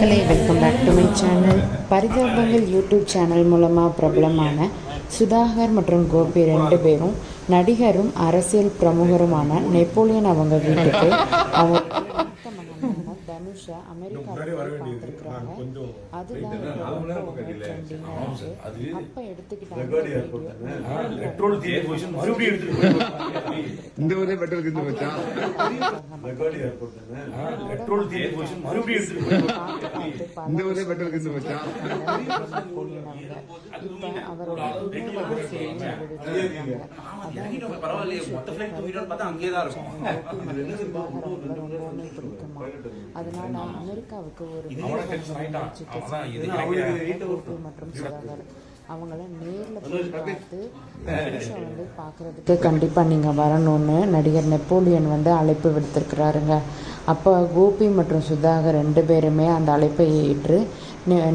மக்களே, welcome back to my channel. Parithabangal YouTube channel மூலமாக பிரபலமான சுதாகர் மற்றும் கோபி ரெண்டு பேரும் நடிகரும் அரசியல் பிரமுகருமான நெப்போலியன் அவங்க வீட்டுக்கு அவங்க தனுஷை அமெரிக்காவில் பார்த்துருக்குறாங்க. அதுதான் அப்போ எடுத்துக்கிட்டாங்க. அதனால அமெரிக்காவுக்கு ஒரு மற்றும் சுதாகர் அவங்கள நேரில் போய் பார்த்து வந்து பார்க்குறதுக்கு கண்டிப்பாக நீங்கள் வரணும்னு நடிகர் நெப்போலியன் வந்து அழைப்பு விடுத்திருக்கிறாருங்க. அப்போ கோபி மற்றும் சுதாகர் ரெண்டு பேருமே அந்த அழைப்பை ஏற்று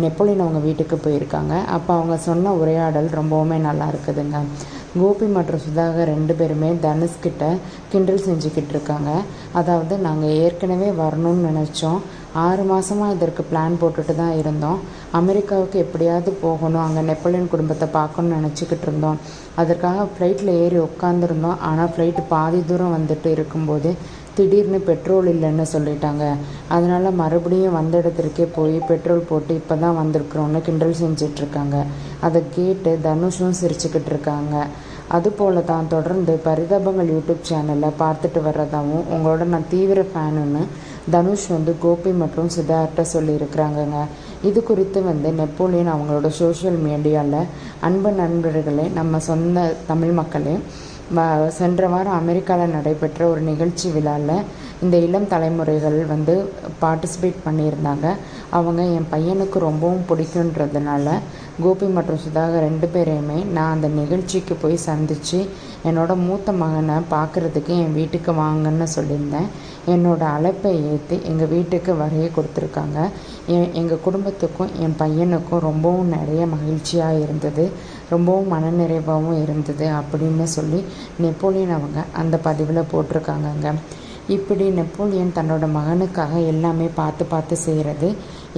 நெப்போலியன் அவங்க வீட்டுக்கு போயிருக்காங்க. அப்போ அவங்க சொன்ன உரையாடல் ரொம்பவுமே நல்லா இருக்குதுங்க. கோபி மற்றும் சுதாகர் ரெண்டு பேருமே தனுஷ்கிட்ட கிண்டல் செஞ்சுக்கிட்டு இருக்காங்க. அதாவது நாங்கள் ஏற்கனவே வரணும்னு நினச்சோம், 6 மாதமாக இதற்கு பிளான் போட்டுட்டு தான் இருந்தோம். அமெரிக்காவுக்கு எப்படியாவது போகணும், அங்கே நெப்போலியன் குடும்பத்தை பார்க்கணுன்னு நினச்சிக்கிட்டு இருந்தோம். அதற்காக ஃப்ளைட்டில் ஏறி உட்காந்துருந்தோம். ஆனால் ஃப்ளைட்டு பாதி தூரம் வந்துட்டு இருக்கும்போது திடீர்னு பெட்ரோல் இல்லைன்னு சொல்லிட்டாங்க. அதனால் மறுபடியும் வந்த இடத்திற்கே போய் பெட்ரோல் போட்டு இப்போ தான் வந்திருக்கிறோன்னு கிண்டல் செஞ்சிட்ருக்காங்க. அதை கேட்டு தனுஷும் சிரிச்சுக்கிட்டு இருக்காங்க. அதுபோல தான் தொடர்ந்து பரிதாபங்கள் யூடியூப் சேனலில் பார்த்துட்டு வர்றதாகவும் உங்களோட நான் தீவிர ஃபேனுன்னு தனுஷ் வந்து கோபி மற்றும் சுதார்கிட்ட சொல்லியிருக்கிறாங்கங்க. இது குறித்து வந்து நெப்போலியன் அவங்களோட சோஷியல் மீடியாவில் அன்பு நண்பர்களே, நம்ம சொந்த தமிழ் மக்களே, சென்ற வாரம் அமெரிக்காவில் நடைபெற்ற ஒரு நிகழ்ச்சி விழாவில் இந்த இளம் தலைமுறைகள் வந்து பார்ட்டிசிபேட் பண்ணியிருந்தாங்க. அவங்க என் பையனுக்கு ரொம்பவும் பிடிக்குன்றதுனால கோபி மற்றும் சுதாகர் ரெண்டு பேரையுமே நான் அந்த நிகழ்ச்சிக்கு போய் சந்தித்து என்னோடய மூத்த மகனை பார்க்குறதுக்கு என் வீட்டுக்கு வாங்கன்னு சொல்லியிருந்தேன். என்னோடய அழைப்பை ஏற்று எங்கள் வீட்டுக்கு வரைய கொடுத்துருக்காங்க. எங்கள் குடும்பத்துக்கும் என் பையனுக்கும் ரொம்பவும் நிறைய மகிழ்ச்சியாக இருந்தது, ரொம்பவும் மனநிறைவாகவும் இருந்தது அப்படின்னு சொல்லி நெப்போலியன் அவங்க அந்த பதிவில் போட்டிருக்காங்கங்க. இப்படி நெப்போலியன் தன்னோட மகனுக்காக எல்லாமே பார்த்து செய்கிறது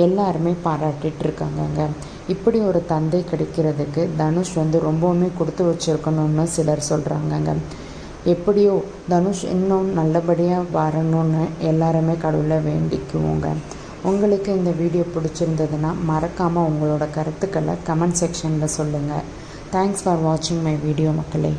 எல்லாருமே பாராட்டிகிட்ருக்காங்கங்க. இப்படி ஒரு தந்தை கிடைக்கிறதுக்கு தனுஷ் வந்து ரொம்பவுமே கொடுத்து வச்சுருக்கணும்னு சிலர் சொல்கிறாங்கங்க. எப்படியோ தனுஷ் இன்னும் நல்லபடியாக வரணும்னு எல்லாருமே கடவுளை வேண்டிக்குவோங்க. உங்களுக்கு இந்த வீடியோ பிடிச்சிருந்ததுன்னா மறக்காமல் உங்களோட கருத்துக்களை கமெண்ட் செக்ஷனில் சொல்லுங்கள். தேங்க்ஸ் ஃபார் வாட்சிங் மை வீடியோ மக்களே.